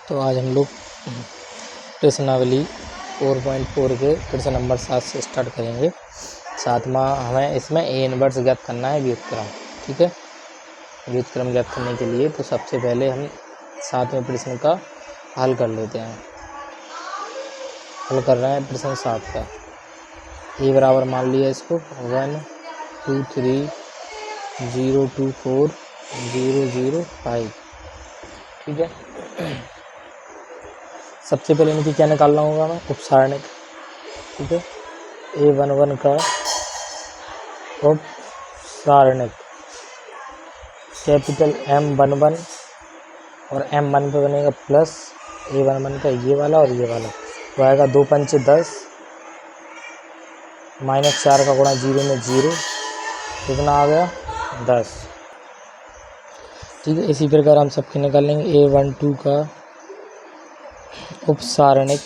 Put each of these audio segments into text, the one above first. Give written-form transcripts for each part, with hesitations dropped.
तो आज हम लोग प्रश्नावली 4.4 के प्रश्न नंबर 7 से स्टार्ट करेंगे। सातवां हमें इसमें ए इनवर्स ज्ञात करना है व्युत्क्रम। ठीक है, व्युत्क्रम ज्ञात करने के लिए तो सबसे पहले हम 7वें प्रश्न का हल कर लेते हैं। हल कर रहे हैं प्रश्न 7 का। ए बराबर मान लिया इसको 1 2 3 0 2 4 0 0 5। ठीक है, सबसे पहले इनकी क्या निकालना होगा हमें, उपसारणिक। ठीक है, A11 का उपसारणिक कैपिटल M11 और M1 पे बनेगा प्लस A11 का ये वाला और ये वाला, तो आएगा 2 पंचे 10 -4 का गुणा 0 में 0, कितना आ गया 10। ठीक है, इसी प्रकार हम सबके निकालेंगे A12 का उपसारणिक।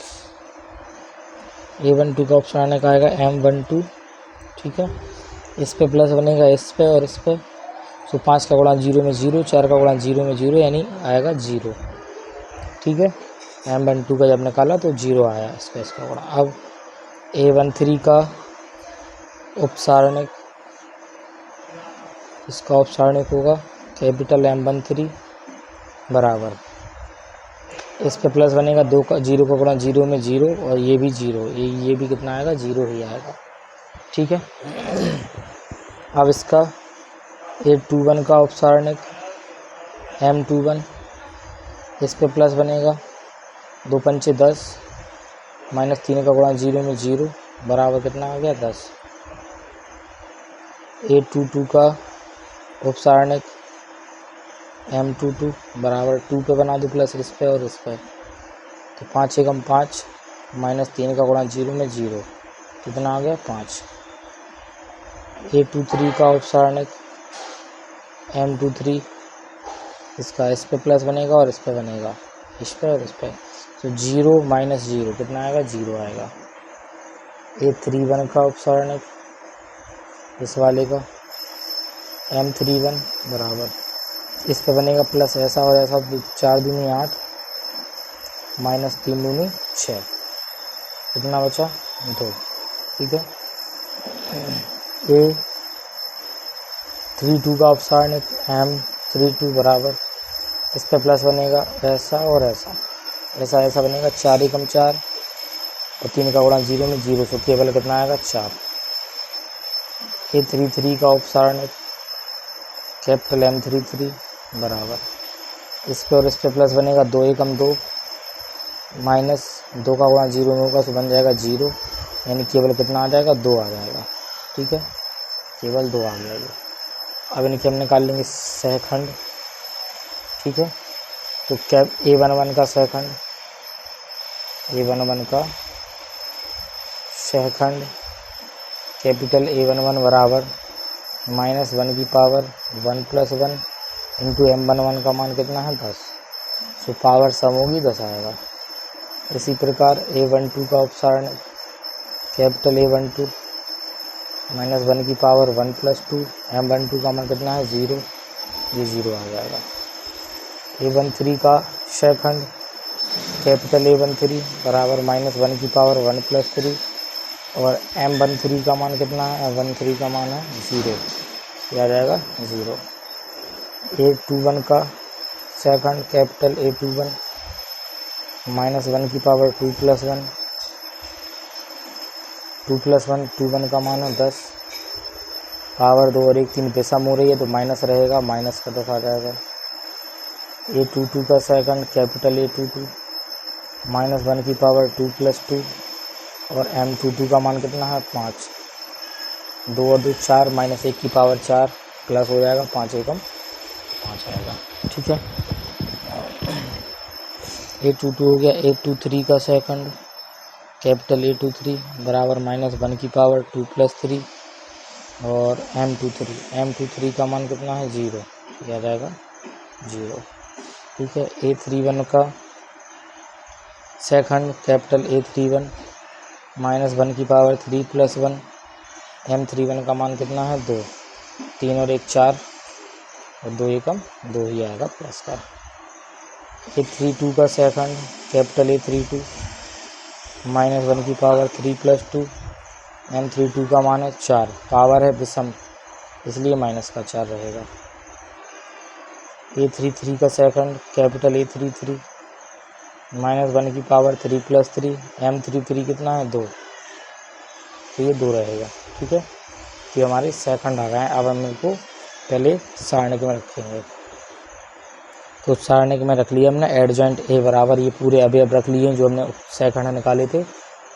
A12 का उपसारणिक आएगा M12। ठीक है, इस पे प्लस बनेगा इस पे और इस पे, तो 5 का गुणा 0 में 0, 4 का गुणा 0 में 0, यानी आएगा 0। ठीक है, M12 का जब निकाला तो 0 आया इसका गुणा। अब A13 का उपसारणिक, इसका उपसारणिक होगा कैपिटल M13 बराबर, इस पे प्लस बनेगा 2 का 0 का गुणा 0 में 0 और ये भी 0, ये भी कितना आएगा 0 ही आएगा। ठीक है, अब इसका A21 का उपसारणिक M21, इस पे प्लस बनेगा 2 पंचे 10 -3 का गुणा 0 में 0 बराबर कितना आ गया 10। A22 का उपसारणिक M22 बराबर 2 पे बना दो प्लस इस पे और इस पे, तो 5 एकम 5 -3 का गुणा 0 में 0, कितना आ गया 5। A23 का उपसारणिक M23, इसका इस पे प्लस बनेगा और इस पे बनेगा, इस पे और इस पे, तो 0 - 0 कितना आएगा 0 आएगा। A31 का उपसारणिक, इस वाले का M31 बराबर, इस पे बनेगा प्लस ऐसा और ऐसा, 4 दूनी 8 -3 दूनी 6, कितना बचा 2। ठीक है, A32 का उपसारणिक M32 बराबर, इस पे प्लस बनेगा ऐसा और ऐसा, ऐसा ऐसा बनेगा, 4 एकम 4 और 3 का गुणा 0 में 0, तो केवल कितना आएगा 4। A33 का उपसारणिक कैपिटल M33 बराबर, इस पे और इस पे प्लस बनेगा 2 एकम 2 -2 का गुणा 0 में होगा तो बन जाएगा 0, यानी केवल कितना आ जाएगा 2 आ जाएगा। ठीक है, केवल 2 आ जाएगा। अब इनके हम निकाल लेंगे सहखंड। ठीक है, तो कैप A11 का सहखंड, A11 का सहखंड कैपिटल A11 बराबर -1 की पावर 1 + 1 इंटू M11 का मान कितना है 10, तो पावर सम होगी 10 आएगा। इसी प्रकार A12 का उपसारणिक कैपिटल A12 -1 की पावर 1 + 2, M12 का मान कितना है 0, ये 0 आ जाएगा। A13 का सहखंड कैपिटल A13 बराबर -1 की पावर 1 + 3 और M13 का मान कितना है, M13 का मान है 0, यह आ जाएगा 0। A21 का सहखंड कैपिटल A21 -1 की पावर 2 + 1, 2 + 1 21 का मान है 10, पावर 2 और 1 3 पे सम हो रही है तो माइनस रहेगा, माइनस का 10 आ जाएगा। A22 का सहखंड कैपिटल A22 -1 की पावर 2 + 2 और M22 का मान कितना है 5, 2 और 2 4 -1 की पावर 4 प्लस हो जाएगा 5 एकम 5 आएगा। ठीक है, A22 हो गया। A23 का सहखंड कैपिटल A23 बराबर -1 की पावर 2 + 3 और M23 का मान कितना है 0, यह आ जाएगा 0। ठीक है, A31 का सहखंड कैपिटल A31 -1 की पावर 3 + 1, M31 का मान कितना है 2, 3 और 1 4 और 2 एकम 2 ही आएगा प्लस का। A32 का सेकंड कैपिटल A32 -1 की पावर 3 + 2 M32 का मान है 4, पावर है विषम इसलिए माइनस का 4 रहेगा। A33 का सेकंड कैपिटल A33 -1 की पावर 3 + 3 M33 कितना है 2, तो ये 2 रहेगा। ठीक है, तो हमारे सेकंड आ गए हैं। अब हम इनको पहले सारणिक में रखेंगे। तो सारणिक में रख लिया हमने एडजॉइंट ए बराबर, ये पूरे अवयव रख लिए जो हमने सेकंड निकाले थे।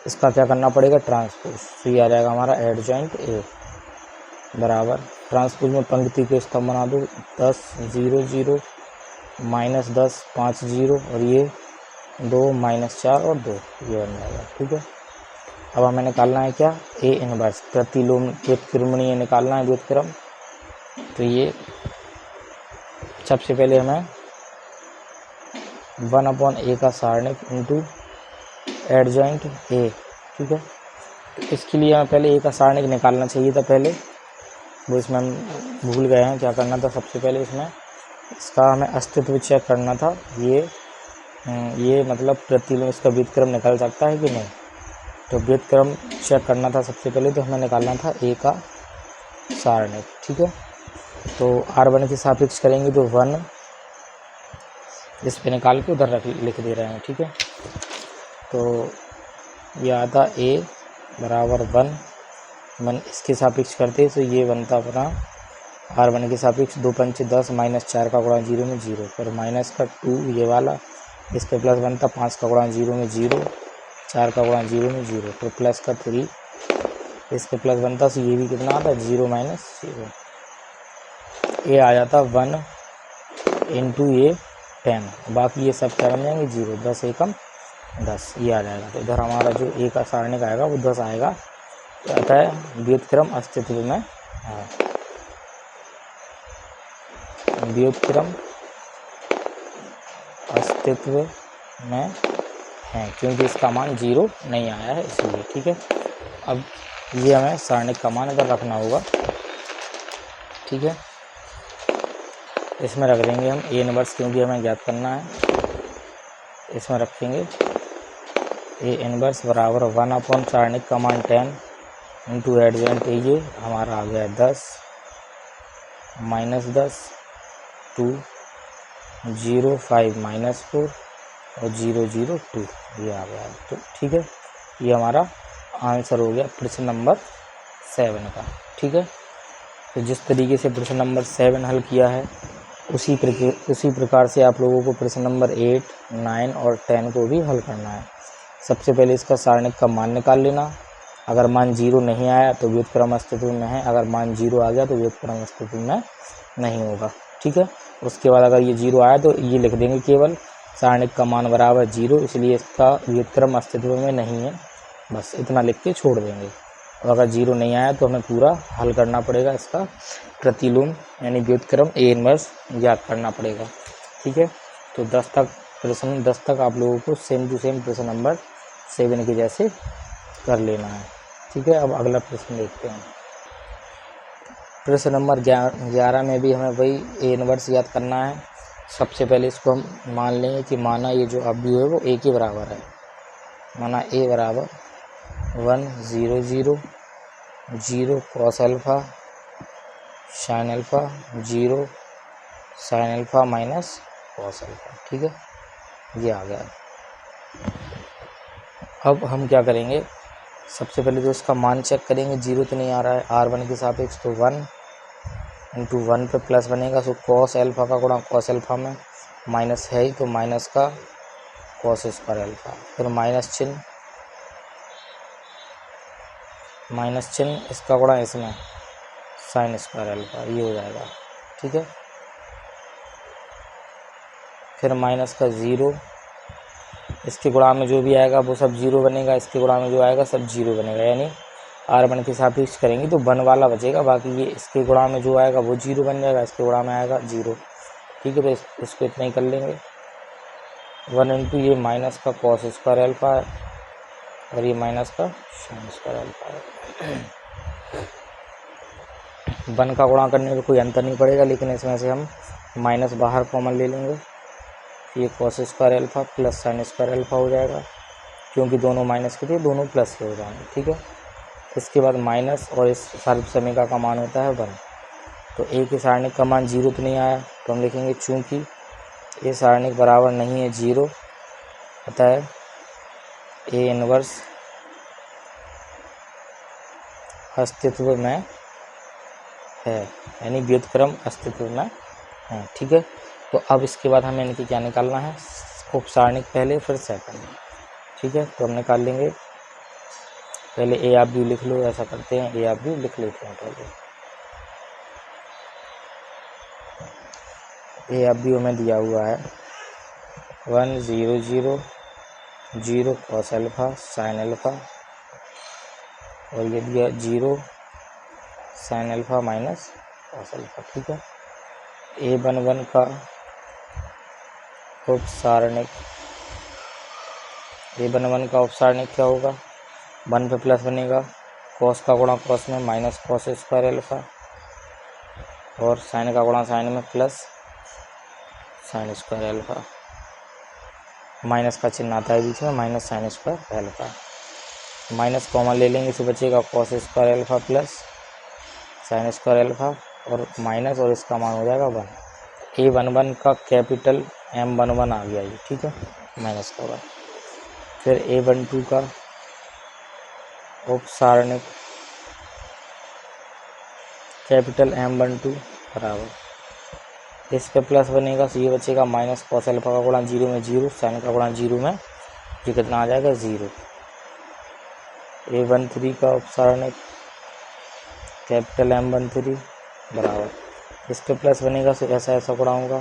इसका क्या करना पड़ेगा ट्रांसपोज, तो ये आ जाएगा हमारा एडजॉइंट ए बराबर ट्रांसपोज में पंक्ति के स्तंभ बना दो 10 0 0 -10 5 0 और ये 2 -4 और 2 ये बन जाएगा। ठीक है, अब हमें निकालना है क्या ए इनवर्स प्रतिलोम व्युत्क्रमणीय निकालना है व्युत्क्रम। तो ये सबसे पहले हमें 1/a का सारणिक इंटू एडजॉइंट ए। ठीक है, तो इसके लिए हमें पहले ए का सारणिक निकालना चाहिए था पहले, वो इसमें हम भूल गए हैं। क्या करना था सबसे पहले इसमें इसका हमें अस्तित्व चेक करना था। ये मतलब प्रतिलोम इसका व्युत्क्रम निकल सकता है कि नहीं, तो व्युत्क्रम चेक करना था सबसे पहले। तो हमें निकालना था ए का सारणिक। ठीक है, तो R1 के सापेक्ष करेंगे तो 1 इस पे निकाल के उधर लिख दे रहे हैं। ठीक है, तो यह आता ए बराबर 1 इसके सापेक्ष करते तो ये बनता अपना R1 के सापेक्ष 2 पंचे 10 -4 का गुणा 0 में 0, फिर माइनस का 2 ये वाला, इस पे प्लस बनता 5 का गुणा 0 में 0, 4 का गुणा 0 में 0, फिर प्लस का 3 इस पे प्लस बनता, तो ये भी कितना आता 0 - 0। ये आ जाता 1 इंटू ये 10, बाकी ये सब क्या बन जाएंगे 0, 10 एकम 10 ये आ जाएगा। तो इधर हमारा जो ए का सारणिक आएगा वो 10 आएगा। तो आता है व्युत्क्रम अस्तित्व में है, व्युत्क्रम अस्तित्व में है क्योंकि इसका मान 0 नहीं आया है इसलिए। ठीक है, अब ये हमें सारणिक का मान इधर रखना होगा। ठीक है, इसमें रख देंगे हम ए इनवर्स क्योंकि हमें ज्ञात करना है। इसमें रखेंगे ए इनवर्स बराबर 1 सारणिक का मान 10 इंटू एडजॉइंट ये हमारा आ गया 10 -10 2 0 5 -4 और 0 0 2 ये आ गया। तो ठीक है, ये हमारा आंसर हो गया प्रश्न नंबर 7 का। ठीक है, तो जिस तरीके से प्रश्न नंबर 7 हल किया है उसी प्रकार से आप लोगों को प्रश्न नंबर 8, 9 और 10 को भी हल करना है। सबसे पहले इसका सारणिक का मान निकाल लेना। अगर मान 0 नहीं आया तो व्युत्क्रम अस्तित्व में है, अगर मान 0 आ गया तो व्युत्क्रम अस्तित्व में नहीं होगा। ठीक है, उसके बाद अगर ये 0 आया तो ये लिख देंगे केवल सारणिक का मान बराबर 0, इसलिए इसका व्युत्क्रम अस्तित्व में नहीं है, बस इतना लिख के छोड़ देंगे। और अगर 0 नहीं आया तो हमें पूरा हल करना पड़ेगा, इसका प्रतिलोम यानी व्युत्क्रम ए इनवर्स याद करना पड़ेगा। ठीक है, तो 10 तक आप लोगों को सेम टू सेम प्रश्न नंबर 7 के जैसे कर लेना है। ठीक है, अब अगला प्रश्न देखते हैं। प्रश्न नंबर 11 में भी हमें वही ए इनवर्स याद करना है। सबसे पहले इसको हम मान लेंगे कि माना ये जो अवयव है वो ए के बराबर है। माना ए बराबर 1 0 0 0 cos alpha sine alpha 0 sine alpha minus cos alpha. ठीक है, ये आ गया। अब हम क्या करेंगे, सबसे पहले तो इसका मान चेक करेंगे। 0 तो नहीं आ रहा है, R1 के सापेक्ष, तो 1 इंटू 1 पे प्लस बनेगा, सो कॉस अल्फ़ा का गुणा कॉस अल्फ़ा में माइनस है ही तो माइनस का कॉस स्क्वायर अल्फ़ा, फिर माइनस चिन्ह इसका गुणा इसमें साइन स्क्वायर अल्फ़ा, ये हो जाएगा। ठीक है, फिर माइनस का 0, इसके गुणा में जो भी आएगा वो सब 0 बनेगा, इसके गुणा में जो आएगा सब 0 बनेगा, यानी R1 के सापेक्ष करेंगे तो 1 वाला बचेगा, बाकी ये इसके गुणा में जो आएगा वो 0 बन जाएगा, इसके गुणा में आएगा 0। ठीक है, तो इसको इतना ही कर लेंगे। 1 इंटू ये माइनस का कॉस स्क्वायर अल्फ़ा है और ये माइनस का साइन स्क्वायर अल्फ़ा है। 1 का गुणा करने में कोई अंतर नहीं पड़ेगा, लेकिन इसमें से हम माइनस बाहर कॉमन ले लेंगे ये cos square alpha plus sine square alpha हो जाएगा, क्योंकि दोनों माइनस के थे दोनों प्लस के हो जाएंगे। ठीक है, इसके बाद माइनस और इस सर्व समीका का मान होता है 1। तो ए के सारणिक का मान 0 तो नहीं आया, तो हम लिखेंगे चूँकि ए सारणिक बराबर नहीं है 0, अतः ए इनवर्स अस्तित्व में है, यानी व्युत्क्रम अस्तित्व में है। ठीक है, तो अब इसके बाद हमें इनकी क्या निकालना है, उप सारणिक पहले फिर सेकंड। ठीक है, तो हम निकाल लेंगे, पहले ए आप भी लिख लो, ऐसा करते हैं ए आप भी लिख लेते हैं पहले। ए आप भी हमें दिया हुआ है 1 0 0 0 कॉस अल्फा साइन अल्फा, और ये दिया 0 sine alpha minus cos alpha. ठीक है, A11 का उपसारणिक, A11 का उपसारणिक क्या होगा, 1 पे प्लस बनेगा, कॉस का गुणा कॉस में माइनस कॉस स्क्वायर अल्फा, और साइन का गुणा साइन में plus sine square alpha, minus का चिन्ह आता है बीच में, minus sine square alpha. Minus common ले लेंगे, इसे बचेगा cos square alpha plus sine square alpha, और माइनस, और इसका मान हो जाएगा 1। A11 का कैपिटल M11 आ गया ये। ठीक है, माइनस का 1। फिर A12 का उपसारणिक कैपिटल M12 बराबर, इस पे प्लस बनेगा, तो ये बचेगा माइनस कॉस अल्फा का गुणा 0 में 0, साइन का गुणा 0 में, ये कितना आ जाएगा 0। A13 का उपसारणिक कैपिटल M13 बराबर, इस पे प्लस बनेगा, तो ऐसा ऐसा गुणा होगा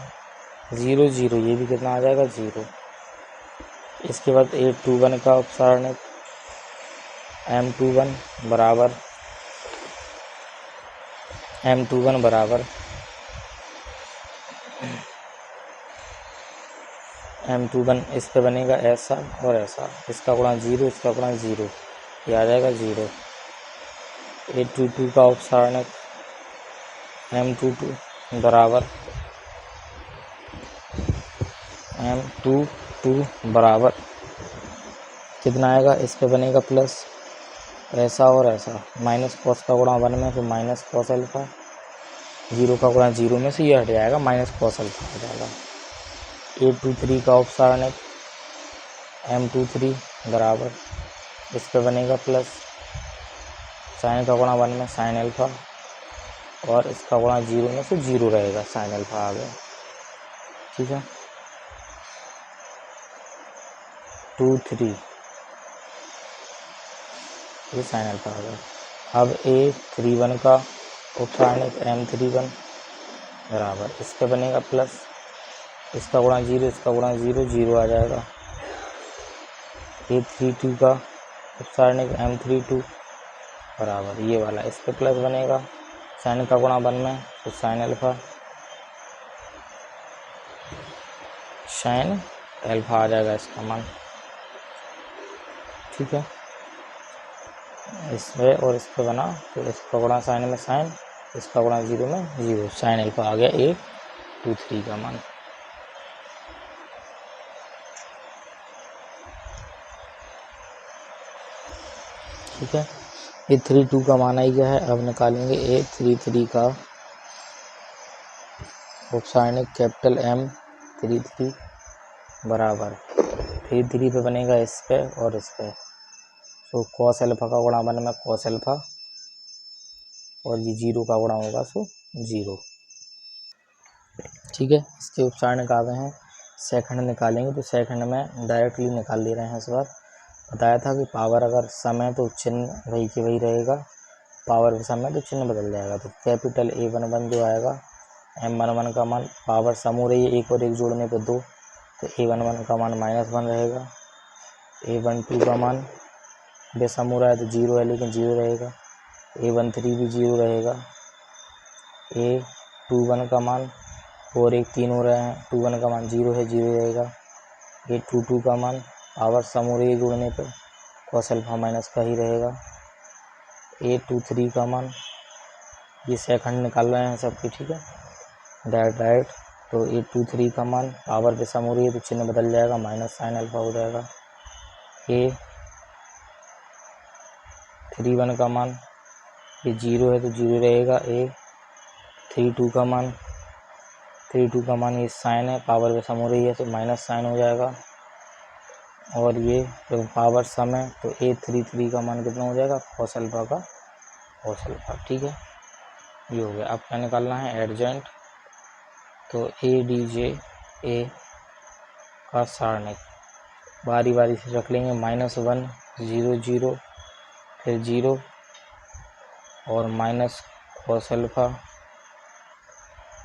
0 0, ये भी कितना आ जाएगा 0। इसके बाद A21 का उपसारणिक M21 बराबर, M21 बराबर M21, इस पे बनेगा ऐसा और ऐसा, इसका गुणा 0, इसका गुणा 0, ये आ जाएगा 0। A22 का उपसारणिक M22 बराबर, M22 बराबर कितना आएगा, इस पे बनेगा प्लस ऐसा और ऐसा, माइनस कॉस का गुणा 1 में, तो माइनस कॉस अल्फा, 0 का गुणा 0 में से ये हट जाएगा, माइनस कॉस अल्फा हो जाएगा। A23 का उपसारणिक M23 बराबर, इस पे बनेगा प्लस साइन का गुणा 1 में साइन अल्फा, और इसका गुणा 0 में से 0 रहेगा, साइन अल्फा आ गया। ठीक है, 23 ये साइन अल्फा आ गया। अब A31 का उपसारणिक M31 बराबर, इस पे बनेगा प्लस, इसका गुणा 0, इसका गुणा 0, 0 आ जाएगा। A32 का उपसारणिक M32 बराबर, ये वाला, इस पे प्लस बनेगा, साइन का गुणा 1 में, तो साइन अल्फा, साइन अल्फा आ जाएगा इसका मान। ठीक है, इसमें और इस पे बना, तो इसका गुणा साइन में साइन, इसका गुणा 0 में 0, साइन अल्फा आ गया A23 का मान। ठीक है, A32 का मान आई गया है। अब निकालेंगे A33 का उपसारणिक कैपिटल M33 बराबर, 33 पे बनेगा इस पे और इस पे, तो कॉस अल्फा का गुणा 1 में कॉस अल्फा, और ये 0 का गुणा होगा, सो 0। ठीक है, इसके उपसारणिक आ गए हैं। सेकंड निकालेंगे, तो सेकंड में डायरेक्टली निकाल ले रहे हैं। इस बार बताया था कि पावर अगर समय तो चिन्ह वही के वही रहेगा, पावर के समय तो चिन्ह बदल जाएगा। तो कैपिटल A11 जो आएगा, M11 का मान, पावर समूह रही है, 1 और 1 जोड़ने पे 2, तो A11 का मान -1 रहेगा। A12 का मान बेसमूह रहा है तो 0 है, लेकिन 0 रहेगा। A13 भी 0 रहेगा। A21 का मान, और 1 3 हो रहे हैं, 21 का मान 0 है, 0 रहेगा। A22 का मान पावर समूह रही है जोड़ने पे, कॉस अल्फा माइनस का ही रहेगा। A23 का मान, ये सेकंड निकाल रहे हैं सबके। ठीक है, डायरेक्ट तो 823 का मान पावर पे सम हो रही है तो चिन्ह बदल जाएगा, माइनस साइन अल्फा हो जाएगा। 831 का मान ये 0 है तो 0 रहेगा। 832 का मान 32 का मान ये साइन है, पावर पे सम हो रही है तो माइनस साइन हो जाएगा। और ये जब पावर सम है तो 833 का मान कितना हो जाएगा, कॉस अल्फा का कॉस अल्फा। ठीक है, ये हो गया। अब क्या निकालना है, एडजॉइंट। तो ADJ A का सारणिक बारी बारी से रख लेंगे, -1 0 0 फिर 0 और माइनस कॉस अल्फा,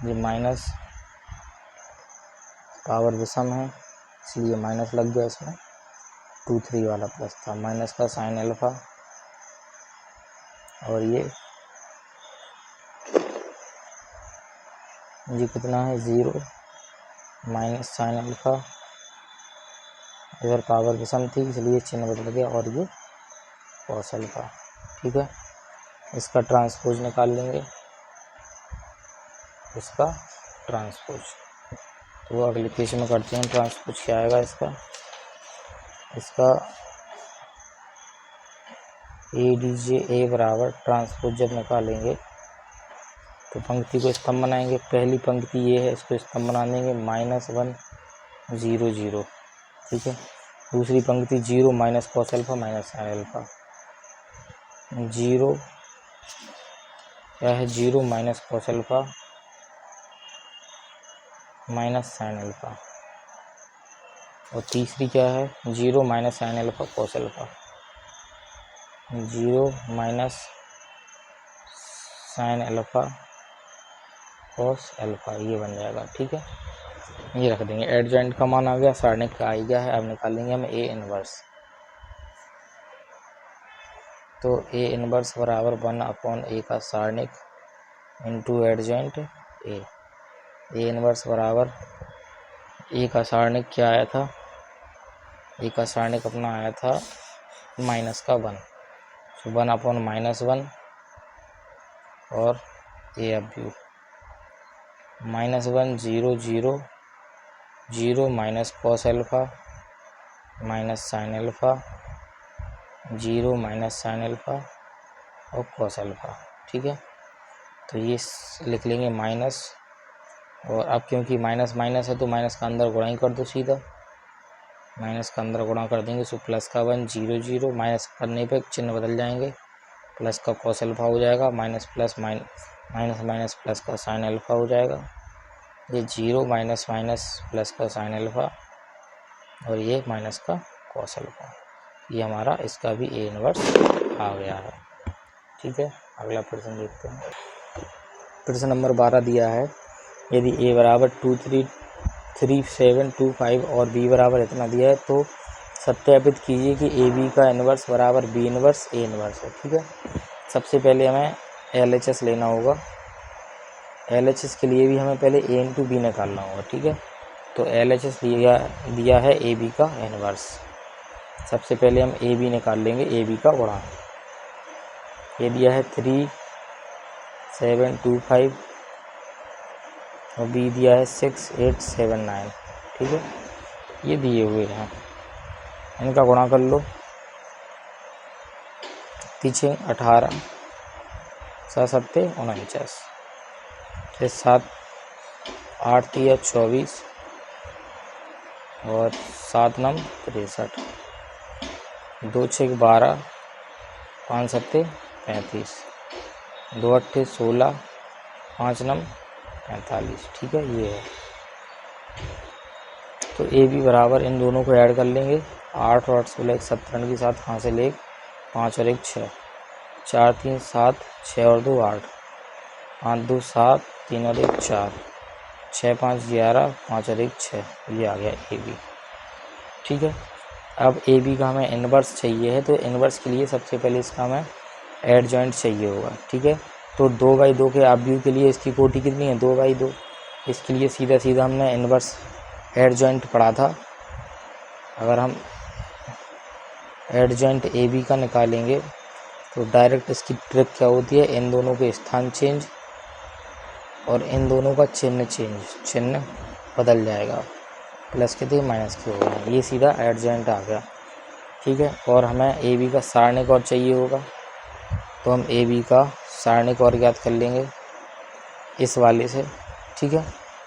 ये माइनस पावर विषम है इसलिए माइनस लग गया इसमें, 23 वाला प्लस था, माइनस का साइन अल्फा और ये कितना है 0 माइनस साइन अल्फा, इधर पावर विषम थी इसलिए चिन्ह बदल गया और ये कॉस अल्फा। ठीक है, इसका ट्रांसपोज निकाल लेंगे, इसका ट्रांसपोज। तो अगले पेज में करते हैं ट्रांसपोज क्या आएगा इसका ADJ A बराबर ट्रांसपोज जब निकालेंगे तो पंक्ति को स्तंभ बनाएंगे। पहली पंक्ति ये है, इसको स्तंभ बना देंगे, -1 0 0। ठीक है, दूसरी पंक्ति 0 minus cos alpha minus sine alpha, 0 क्या है 0 minus cos alpha minus sine alpha, और तीसरी क्या है 0 minus sine alpha cos alpha, 0 minus sine alpha cos alpha, ये बन जाएगा। ठीक है, ये रख देंगे। एडजॉइंट का मान आ गया, सारणिक का आ गया है। अब निकालेंगे हम A इनवर्स। तो A इनवर्स बराबर 1/A का सारणिक into adjoint A। A inverse बराबर A का सारणिक क्या आया था, A का सारणिक अपना आया था माइनस का 1, तो 1/-1 और A अब -1 0 0 0 minus cos alpha minus sine alpha, 0 minus sine alpha और कॉस अल्फा। ठीक है, तो ये लिख लेंगे माइनस, और अब क्योंकि माइनस माइनस है तो माइनस का अंदर गुणा ही कर दो सीधा, माइनस का अंदर गुणा कर देंगे तो प्लस का 1 0 0, माइनस करने पे चिन्ह बदल जाएंगे, प्लस का कॉस अल्फा हो जाएगा, minus plus minus minus plus का साइन अल्फा हो जाएगा, ये 0 माइनस माइनस प्लस का साइन अल्फा और ये माइनस का कॉस अल्फा। ये हमारा इसका भी A इनवर्स आ गया है। ठीक है, अगला प्रश्न देखते हैं। प्रश्न नंबर 12 दिया है, यदि A बराबर 2 3 3 7 2 5 और B बराबर इतना दिया है तो सत्यापित कीजिए कि AB का इनवर्स बराबर B इनवर्स A इनवर्स है। ठीक है, सबसे पहले हमें LHS लेना होगा। LHS के लिए भी हमें पहले A इंटू B निकालना होगा। ठीक है, तो LHS दिया है AB का इनवर्स। सबसे पहले हम AB निकाल लेंगे, AB का गुणा। ये दिया है 3 7 2 5 और B दिया है 6 8 7 9। ठीक है, ये दिए हुए हैं, इनका गुणा कर लो। पीछे 18 7 7 49, फिर 7 8 3 24 और 7 9 63, 2 6 12 5 7 35, 2 8 16 5 9 45। ठीक है, ये है। तो AB बराबर इन दोनों को ऐड कर लेंगे, 8 और 8 16 17 के साथ 5 से ले 5 और 1 6, 4 3 7 6 और 2 8, 5 2 7 3 और 1 4, 6 5 11 5 और 1 6, ये आ गया AB। ठीक है, अब AB का हमें इनवर्स चाहिए है, तो इनवर्स के लिए सबसे पहले इसका हमें एडजॉइंट चाहिए होगा। ठीक है, तो 2/2 के अपव्यू के लिए इसकी कोटि कितनी है 2/2, इसके लिए सीधा सीधा हमने इनवर्स एडजॉइंट पढ़ा था। अगर हम एडजॉइंट AB का निकालेंगे तो डायरेक्ट इसकी ट्रिक क्या होती है, इन दोनों के स्थान चेंज और इन दोनों का चिन्ह बदल जाएगा, प्लस के थे माइनस के हो गए। ये सीधा एडजेंट आ गया, ठीक है। और हमें ए बी का सारणिक और चाहिए होगा, तो हम ए बी का सारणिक और ज्ञात कर लेंगे इस वाले से, ठीक है।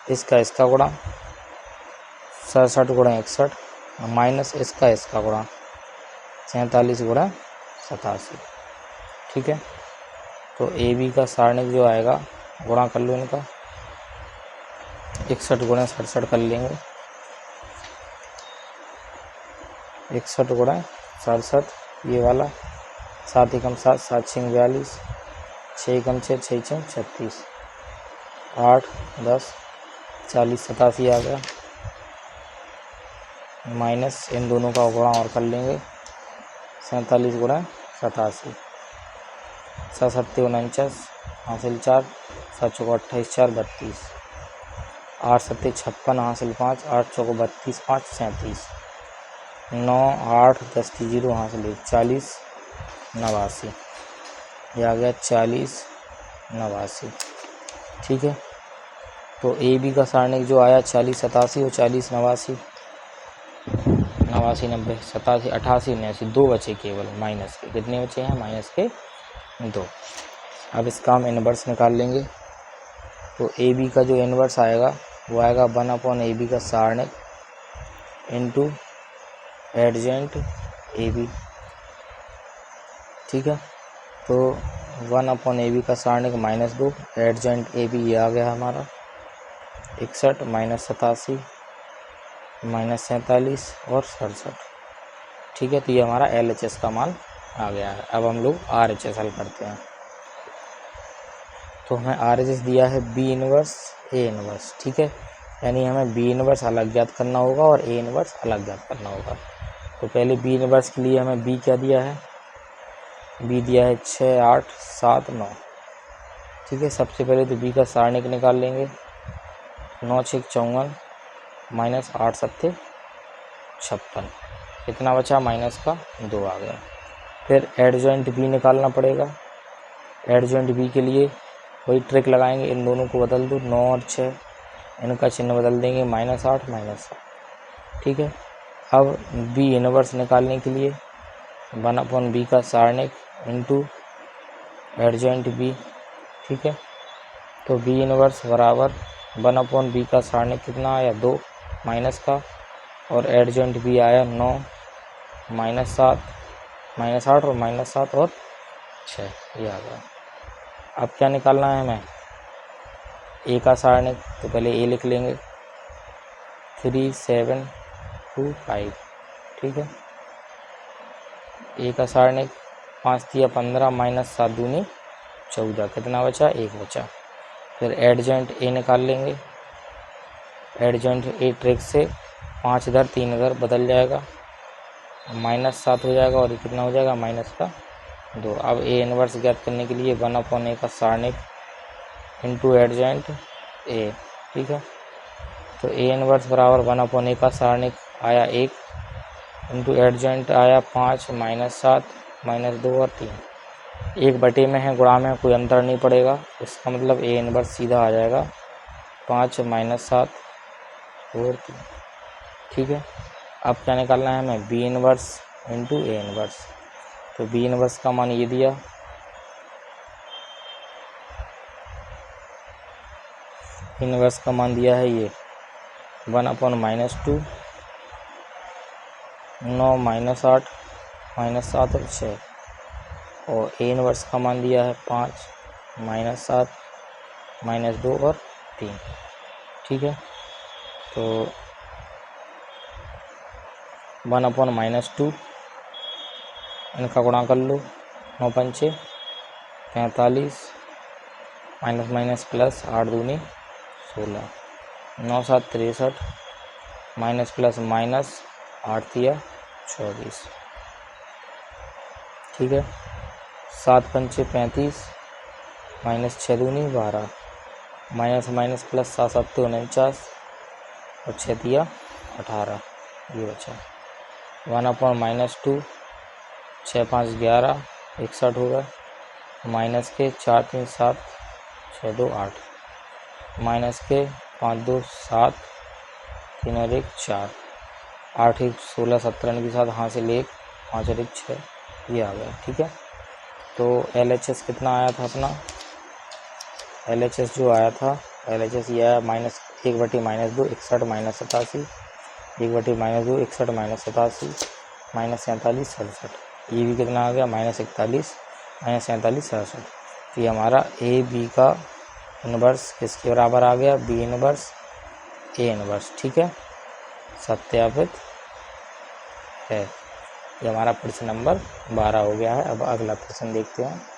इसका गुणा 67 गुणा 61 माइनस इसका गुणा 47 गुणा 87, ठीक है। तो ए बी का सारणिक जो आएगा, गुणा कर लो इनका, 61 गुणा 67 कर लेंगे, 61 गुणा 67 ये वाला, 7 एकम 7, 7 छः 42, 6 एकम 6, 6 छः 36, 8 10 40 87 आ गया, माइनस इन दोनों का गुणा और कर लेंगे, 47 गुणा 87, 7 सत्ते 49 हासिल 4, 7 चौको 28 4 32, 8 सत्ते 56 हासिल 5, 8 चौको 32 5 37, 9 8 10 की 0 हासिल 1 40 89, ये आ गया 40 89, ठीक है। तो ए बी का सारणिक जो आया 40 87 और 40 89, 89 90 87 88 89, 2 बचे केवल माइनस के। कितने बचे हैं? माइनस के 2। अब इसका हम इन्वर्स निकाल लेंगे। तो ए बी का जो इन्वर्स आएगा वो आएगा 1/AB का सारणिक इंटू एडजेंट ए बी, ठीक है। तो 1/AB का सारणिक -2 एडजेंट ए बी, ये आ गया हमारा 61 माइनस 87 माइनस 47 और 67, ठीक है। तो ये हमारा LHS का मान आ गया है। अब हम लोग RHS हल करते हैं। तो हमें RHS दिया है B इनवर्स A इनवर्स, ठीक है। यानी हमें B इनवर्स अलग ज्ञात करना होगा और A इनवर्स अलग ज्ञात करना होगा। तो पहले B इनवर्स के लिए हमें B क्या दिया है? B दिया है 6 8 7 9, ठीक है। सबसे पहले तो B का सारणिक निकाल लेंगे, 9 6 54 माइनस 8 7 56, कितना बचा? माइनस का 2 आ गया। फिर एडजॉइंट B निकालना पड़ेगा। एडजॉइंट B के लिए वही ट्रिक लगाएंगे, इन दोनों को बदल दो, 9 और 6 इनका चिन्ह बदल देंगे, -8 -7, ठीक है। अब B इनवर्स निकालने के लिए 1/B का सारणिक इंटू एडजॉइंट B, ठीक है। तो B इनवर्स बराबर 1/B का सारणिक कितना आया? 2 माइनस का, और एडजॉइंट B आया 9 -7 -8 और -7 और 6, ये आ गया। अब क्या निकालना है हमें? A का सारणिक, तो पहले A लिख लेंगे 3 7 2 5, ठीक है। A का सारणिक 5 तिया 15 माइनस 7 दूनी 14, कितना बचा? 1 बचा। फिर एडजॉइंट A निकाल लेंगे। एडजॉइंट A ट्रिक से 5 इधर 3 इधर बदल जाएगा, -7 हो जाएगा, और ये कितना हो जाएगा? माइनस का 2। अब A इनवर्स ज्ञात करने के लिए 1/A का सारणिक इंटू एडजॉइंट A, ठीक है। तो A इनवर्स बराबर 1/A का सारणिक आया 1 इंटू एडजॉइंट आया 5 -7 -2 और 3, 1/A में है, गुणा में कोई अंतर नहीं पड़ेगा, इसका मतलब A इनवर्स सीधा आ जाएगा 5 -7 और 3, ठीक है। अब क्या निकालना है हमें? B inverse into A inverse. तो B इनवर्स का मान ये दिया, इनवर्स का मान दिया है ये 1/-2 9 -8 -7 और 6, और A इनवर्स का मान दिया है 5 -7 -2 और 3, ठीक है। तो 1/-2 इनका गुणा कर लो, 9 पंचे 45 माइनस माइनस प्लस 8 दूनी 16, 9 7 63 माइनस प्लस माइनस 8 तिया 24, ठीक है। 7 पंचे 35 माइनस 6 दूनी 12, माइनस माइनस प्लस 7 7 49 और 6 तिया 18, ये बचा। 1/-2 6 5 11 61 होगा, माइनस के 4 3 7 6 2 8, माइनस के 5 2 7, 3 और 1 4, 8 1 16 17 के साथ हाथ से ले 5 और 1 6, ये आ गया। ठीक है, तो LHS कितना आया था अपना, LHS जो आया था, LHS ये आया माइनस 1/-2 61 - 87, 1/-2 61 - 87 -47 67, ये भी कितना आ गया -41 -47 67। तो ये हमारा AB का इन्वर्स किसके बराबर आ गया, B इन्वर्स A इन्वर्स। ठीक है, सत्यापित है। ये हमारा प्रश्न नंबर 12 हो गया है। अब अगला प्रश्न देखते हैं।